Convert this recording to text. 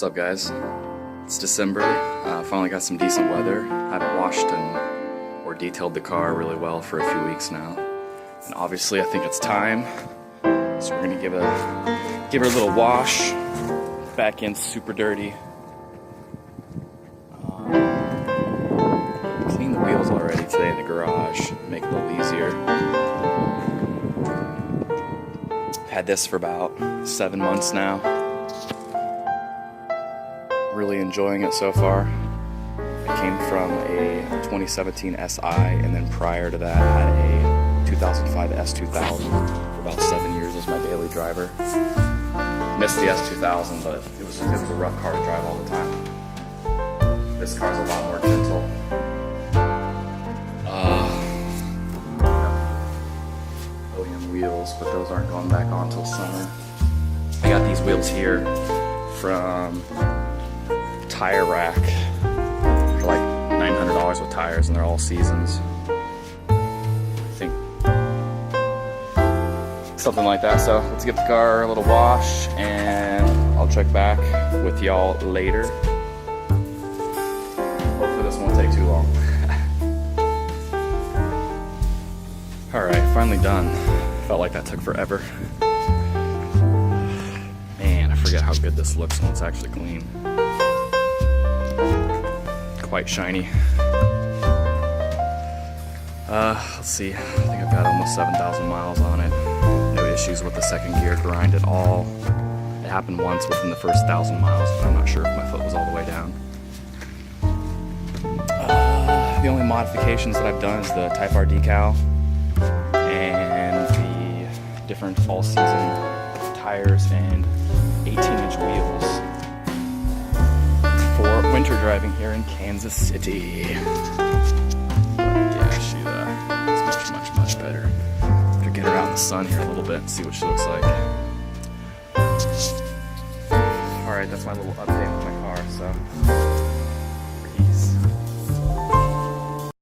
up, guys? It's December. Finally got some decent weather. Haven't washed or detailed the car really well for a few weeks now, and obviously I think it's time. So we're gonna give her a little wash. Back in super dirty. Clean the wheels already today in the garage. Make it a little easier. Had this for about 7 months now. Really enjoying it so far. It came from a 2017 SI, and then prior to that I had a 2005 S2000 for about 7 years as my daily driver. Missed the S2000, but it was a rough car to drive all the time. This car's a lot more gentle. OEM wheels, but those aren't going back on till summer. I got these wheels here from TireRack for like $900 with tires, and they're all seasons. I think something like that. So let's give the car a little wash, and I'll check back with y'all later. Hopefully this won't take too long. Alright, finally done. Felt like that took forever. Man, I forget how good this looks when it's actually clean. Quite shiny. Let's see, I think I've got almost 7,000 miles on it. No issues with the second gear grind at all. It happened once within the first 1,000 miles, but I'm not sure if my foot was all the way down. The only modifications that I've done is the Type R decal and the different all-season tires and 18-inch wheels for winter driving here in Kansas City. Yeah, it's much better. Better get her out in the sun here a little bit and see what she looks like. Alright, that's my little update with my car. So